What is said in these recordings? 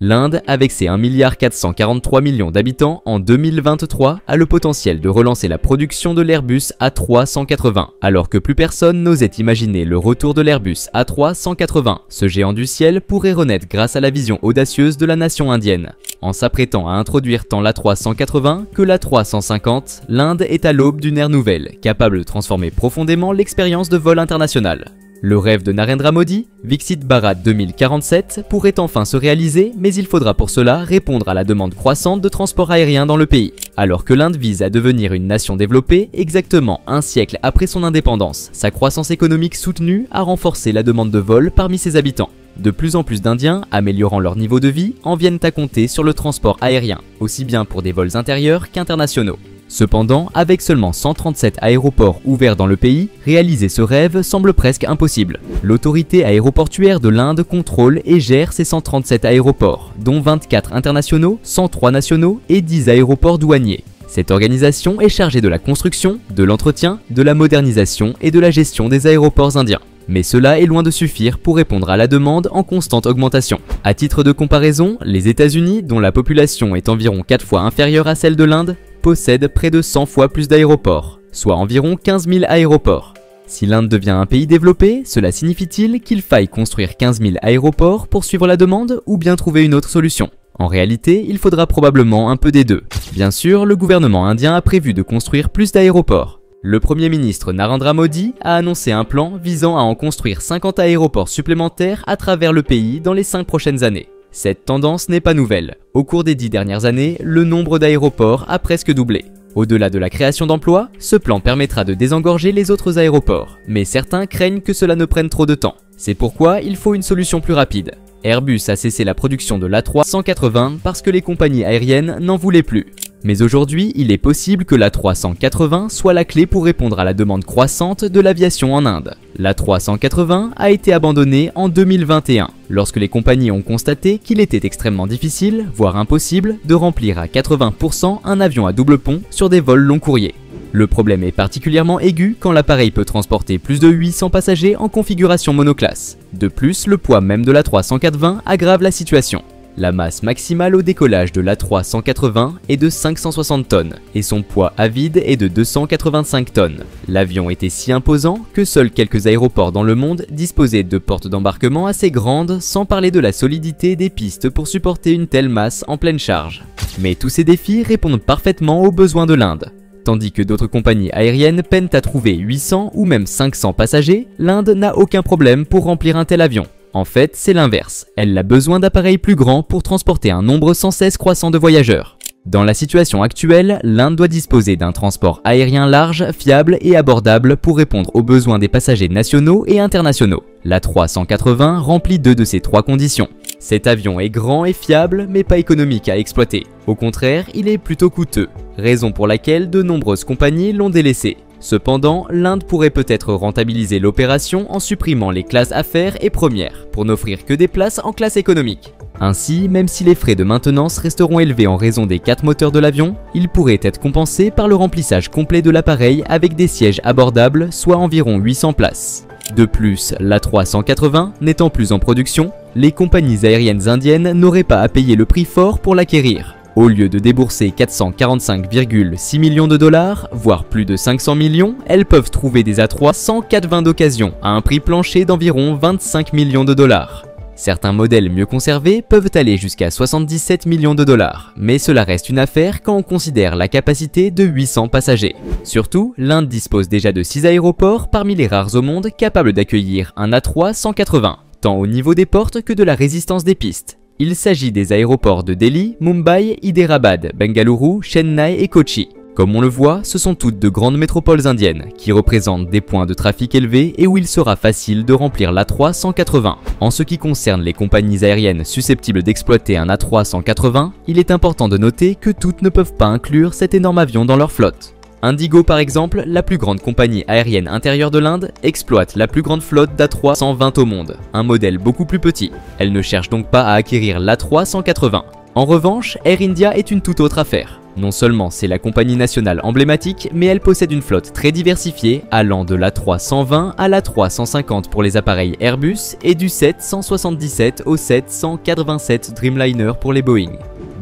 L'Inde, avec ses 1,443 milliard d'habitants en 2023, a le potentiel de relancer la production de l'Airbus A380, alors que plus personne n'osait imaginer le retour de l'Airbus A380. Ce géant du ciel pourrait renaître grâce à la vision audacieuse de la nation indienne. En s'apprêtant à introduire tant l'A380 que l'A350, l'Inde est à l'aube d'une ère nouvelle, capable de transformer profondément l'expérience de vol international. Le rêve de Narendra Modi, Viksit Bharat 2047, pourrait enfin se réaliser, mais il faudra pour cela répondre à la demande croissante de transport aérien dans le pays. Alors que l'Inde vise à devenir une nation développée, exactement un siècle après son indépendance, sa croissance économique soutenue a renforcé la demande de vol parmi ses habitants. De plus en plus d'Indiens, améliorant leur niveau de vie, en viennent à compter sur le transport aérien, aussi bien pour des vols intérieurs qu'internationaux. Cependant, avec seulement 137 aéroports ouverts dans le pays, réaliser ce rêve semble presque impossible. L'autorité aéroportuaire de l'Inde contrôle et gère ces 137 aéroports, dont 24 internationaux, 103 nationaux et 10 aéroports douaniers. Cette organisation est chargée de la construction, de l'entretien, de la modernisation et de la gestion des aéroports indiens. Mais cela est loin de suffire pour répondre à la demande en constante augmentation. À titre de comparaison, les États-Unis, dont la population est environ 4 fois inférieure à celle de l'Inde, possèdent près de 100 fois plus d'aéroports, soit environ 15 000 aéroports. Si l'Inde devient un pays développé, cela signifie-t-il qu'il faille construire 15 000 aéroports pour suivre la demande ou bien trouver une autre solution? En réalité, il faudra probablement un peu des deux. Bien sûr, le gouvernement indien a prévu de construire plus d'aéroports. Le Premier ministre Narendra Modi a annoncé un plan visant à en construire 50 aéroports supplémentaires à travers le pays dans les 5 prochaines années. Cette tendance n'est pas nouvelle. Au cours des 10 dernières années, le nombre d'aéroports a presque doublé. Au-delà de la création d'emplois, ce plan permettra de désengorger les autres aéroports, mais certains craignent que cela ne prenne trop de temps. C'est pourquoi il faut une solution plus rapide. Airbus a cessé la production de l'A380 parce que les compagnies aériennes n'en voulaient plus. Mais aujourd'hui, il est possible que l'A380 soit la clé pour répondre à la demande croissante de l'aviation en Inde. L'A380 a été abandonné en 2021, lorsque les compagnies ont constaté qu'il était extrêmement difficile, voire impossible, de remplir à 80% un avion à double pont sur des vols long courriers. Le problème est particulièrement aigu quand l'appareil peut transporter plus de 800 passagers en configuration monoclasse. De plus, le poids même de l'A380 aggrave la situation. La masse maximale au décollage de l'A380 est de 560 tonnes et son poids à vide est de 285 tonnes. L'avion était si imposant que seuls quelques aéroports dans le monde disposaient de portes d'embarquement assez grandes, sans parler de la solidité des pistes pour supporter une telle masse en pleine charge. Mais tous ces défis répondent parfaitement aux besoins de l'Inde. Tandis que d'autres compagnies aériennes peinent à trouver 800 ou même 500 passagers, l'Inde n'a aucun problème pour remplir un tel avion. En fait, c'est l'inverse. Elle a besoin d'appareils plus grands pour transporter un nombre sans cesse croissant de voyageurs. Dans la situation actuelle, l'Inde doit disposer d'un transport aérien large, fiable et abordable pour répondre aux besoins des passagers nationaux et internationaux. L'A380 remplit 2 de ces 3 conditions. Cet avion est grand et fiable, mais pas économique à exploiter. Au contraire, il est plutôt coûteux, raison pour laquelle de nombreuses compagnies l'ont délaissé. Cependant, l'Inde pourrait peut-être rentabiliser l'opération en supprimant les classes affaires et premières, pour n'offrir que des places en classe économique. Ainsi, même si les frais de maintenance resteront élevés en raison des 4 moteurs de l'avion, ils pourraient être compensés par le remplissage complet de l'appareil avec des sièges abordables, soit environ 800 places. De plus, l'A380 n'étant plus en production, les compagnies aériennes indiennes n'auraient pas à payer le prix fort pour l'acquérir. Au lieu de débourser 445,6 millions de dollars, voire plus de 500 millions, elles peuvent trouver des A3 sans 420 d'occasion à un prix plancher d'environ 25 millions de dollars. Certains modèles mieux conservés peuvent aller jusqu'à 77 millions de dollars, mais cela reste une affaire quand on considère la capacité de 800 passagers. Surtout, l'Inde dispose déjà de 6 aéroports parmi les rares au monde capables d'accueillir un A3 180, tant au niveau des portes que de la résistance des pistes. Il s'agit des aéroports de Delhi, Mumbai, Hyderabad, Bengaluru, Chennai et Kochi. Comme on le voit, ce sont toutes de grandes métropoles indiennes, qui représentent des points de trafic élevés et où il sera facile de remplir l'A3 180. En ce qui concerne les compagnies aériennes susceptibles d'exploiter un A3 180, il est important de noter que toutes ne peuvent pas inclure cet énorme avion dans leur flotte. Indigo par exemple, la plus grande compagnie aérienne intérieure de l'Inde, exploite la plus grande flotte d'A3 120 au monde, un modèle beaucoup plus petit. Elle ne cherche donc pas à acquérir l'A3 180. En revanche, Air India est une toute autre affaire. Non seulement c'est la compagnie nationale emblématique, mais elle possède une flotte très diversifiée, allant de l'A320 à l'A350 pour les appareils Airbus et du 777 au 787 Dreamliner pour les Boeing.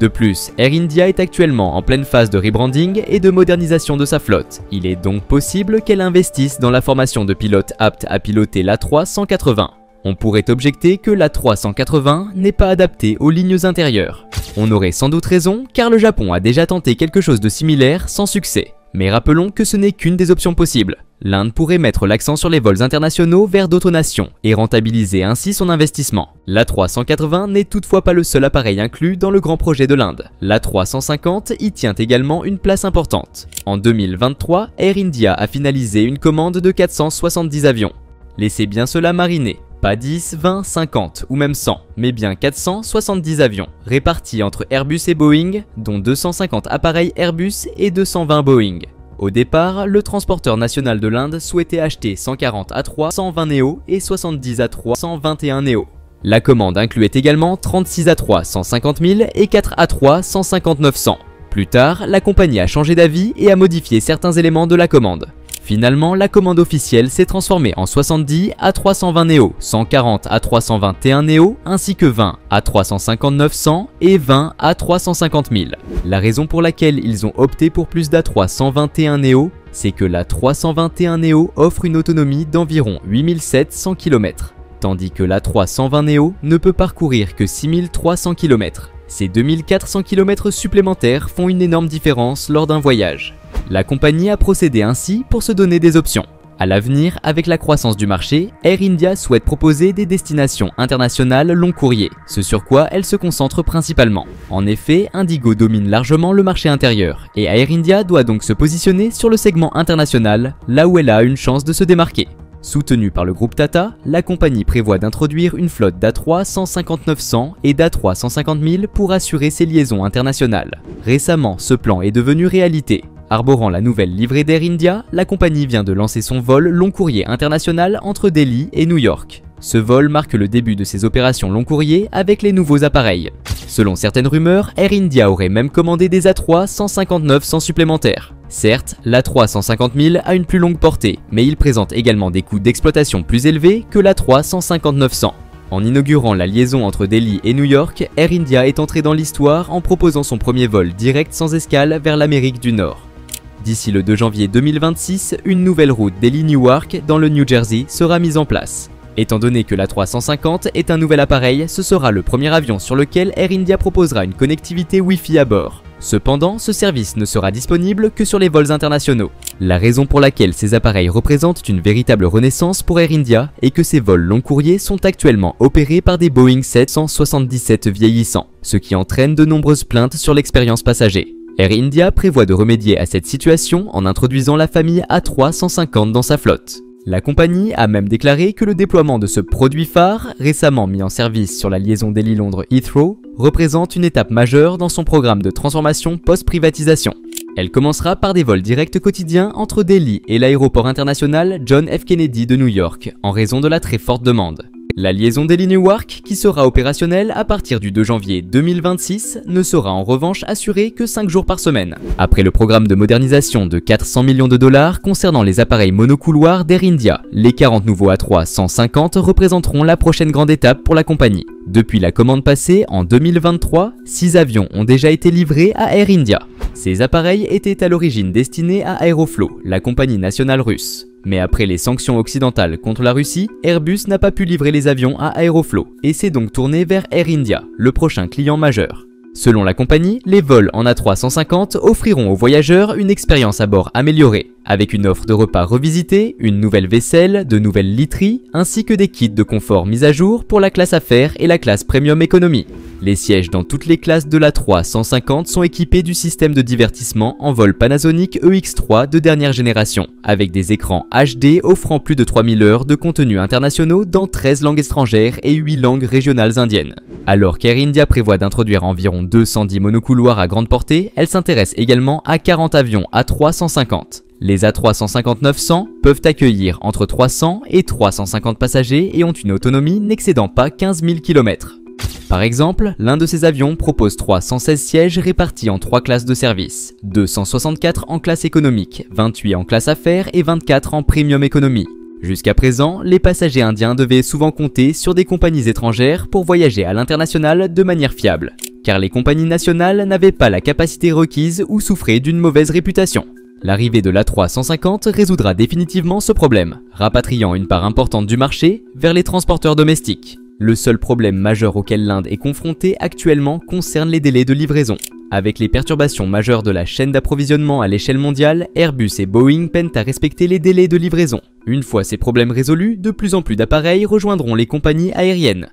De plus, Air India est actuellement en pleine phase de rebranding et de modernisation de sa flotte. Il est donc possible qu'elle investisse dans la formation de pilotes aptes à piloter l'A380. On pourrait objecter que l'A380 n'est pas adapté aux lignes intérieures. On aurait sans doute raison, car le Japon a déjà tenté quelque chose de similaire sans succès. Mais rappelons que ce n'est qu'une des options possibles. L'Inde pourrait mettre l'accent sur les vols internationaux vers d'autres nations et rentabiliser ainsi son investissement. L'A380 n'est toutefois pas le seul appareil inclus dans le grand projet de l'Inde. L'A350 y tient également une place importante. En 2023, Air India a finalisé une commande de 470 avions. Laissez bien cela mariner. Pas 10, 20, 50 ou même 100, mais bien 470 avions, répartis entre Airbus et Boeing, dont 250 appareils Airbus et 220 Boeing. Au départ, le transporteur national de l'Inde souhaitait acheter 140 A3 120 Neo et 70 A3 121 Neo. La commande incluait également 36 A3 150 000 et 4 A3 150 900. Plus tard, la compagnie a changé d'avis et a modifié certains éléments de la commande. Finalement, la commande officielle s'est transformée en 70 A320 Neo, 140 A321 Neo, ainsi que 20 A350 900 et 20 A350 000. La raison pour laquelle ils ont opté pour plus d'A321 Neo, c'est que la 321 Neo offre une autonomie d'environ 8700 km, tandis que la 320 Neo ne peut parcourir que 6300 km. Ces 2400 km supplémentaires font une énorme différence lors d'un voyage. La compagnie a procédé ainsi pour se donner des options. À l'avenir, avec la croissance du marché, Air India souhaite proposer des destinations internationales long courrier, ce sur quoi elle se concentre principalement. En effet, Indigo domine largement le marché intérieur, et Air India doit donc se positionner sur le segment international, là où elle a une chance de se démarquer. Soutenue par le groupe Tata, la compagnie prévoit d'introduire une flotte d'A3 150 900 et d'A3 150 000 pour assurer ses liaisons internationales. Récemment, ce plan est devenu réalité. Arborant la nouvelle livrée d'Air India, la compagnie vient de lancer son vol long courrier international entre Delhi et New York. Ce vol marque le début de ses opérations long courrier avec les nouveaux appareils. Selon certaines rumeurs, Air India aurait même commandé des A3 150 900 supplémentaires. Certes, l'A3 150 000 a une plus longue portée, mais il présente également des coûts d'exploitation plus élevés que l'A3 150 900. En inaugurant la liaison entre Delhi et New York, Air India est entré dans l'histoire en proposant son premier vol direct sans escale vers l'Amérique du Nord. D'ici le 2 janvier 2026, une nouvelle route Delhi-Newark dans le New Jersey sera mise en place. Étant donné que l'A350 est un nouvel appareil, ce sera le premier avion sur lequel Air India proposera une connectivité Wi-Fi à bord. Cependant, ce service ne sera disponible que sur les vols internationaux. La raison pour laquelle ces appareils représentent une véritable renaissance pour Air India est que ces vols long courriers sont actuellement opérés par des Boeing 777 vieillissants, ce qui entraîne de nombreuses plaintes sur l'expérience passager. Air India prévoit de remédier à cette situation en introduisant la famille A350 dans sa flotte. La compagnie a même déclaré que le déploiement de ce produit phare, récemment mis en service sur la liaison Delhi-Londres Heathrow, représente une étape majeure dans son programme de transformation post-privatisation. Elle commencera par des vols directs quotidiens entre Delhi et l'aéroport international John F. Kennedy de New York, en raison de la très forte demande. La liaison Delhi-Newark, qui sera opérationnelle à partir du 2 janvier 2026, ne sera en revanche assurée que 5 jours par semaine. Après le programme de modernisation de 400 millions de dollars concernant les appareils monocouloirs d'Air India, les 40 nouveaux A3 150 représenteront la prochaine grande étape pour la compagnie. Depuis la commande passée en 2023, 6 avions ont déjà été livrés à Air India. Ces appareils étaient à l'origine destinés à Aeroflot, la compagnie nationale russe. Mais après les sanctions occidentales contre la Russie, Airbus n'a pas pu livrer les avions à Aeroflot et s'est donc tourné vers Air India, le prochain client majeur. Selon la compagnie, les vols en A350 offriront aux voyageurs une expérience à bord améliorée, avec une offre de repas revisitée, une nouvelle vaisselle, de nouvelles literies, ainsi que des kits de confort mis à jour pour la classe affaires et la classe premium économie. Les sièges dans toutes les classes de l'A350 sont équipés du système de divertissement en vol Panasonic EX3 de dernière génération, avec des écrans HD offrant plus de 3000 heures de contenus internationaux dans 13 langues étrangères et 8 langues régionales indiennes. Alors qu'Air India prévoit d'introduire environ 210 monocouloirs à grande portée, elle s'intéresse également à 40 avions A350. Les A350 900 peuvent accueillir entre 300 et 350 passagers et ont une autonomie n'excédant pas 15 000 km. Par exemple, l'un de ces avions propose 316 sièges répartis en 3 classes de service, 264 en classe économique, 28 en classe affaires et 24 en premium économie. Jusqu'à présent, les passagers indiens devaient souvent compter sur des compagnies étrangères pour voyager à l'international de manière fiable, car les compagnies nationales n'avaient pas la capacité requise ou souffraient d'une mauvaise réputation. L'arrivée de l'A350 résoudra définitivement ce problème, rapatriant une part importante du marché vers les transporteurs domestiques. Le seul problème majeur auquel l'Inde est confrontée actuellement concerne les délais de livraison. Avec les perturbations majeures de la chaîne d'approvisionnement à l'échelle mondiale, Airbus et Boeing peinent à respecter les délais de livraison. Une fois ces problèmes résolus, de plus en plus d'appareils rejoindront les compagnies aériennes.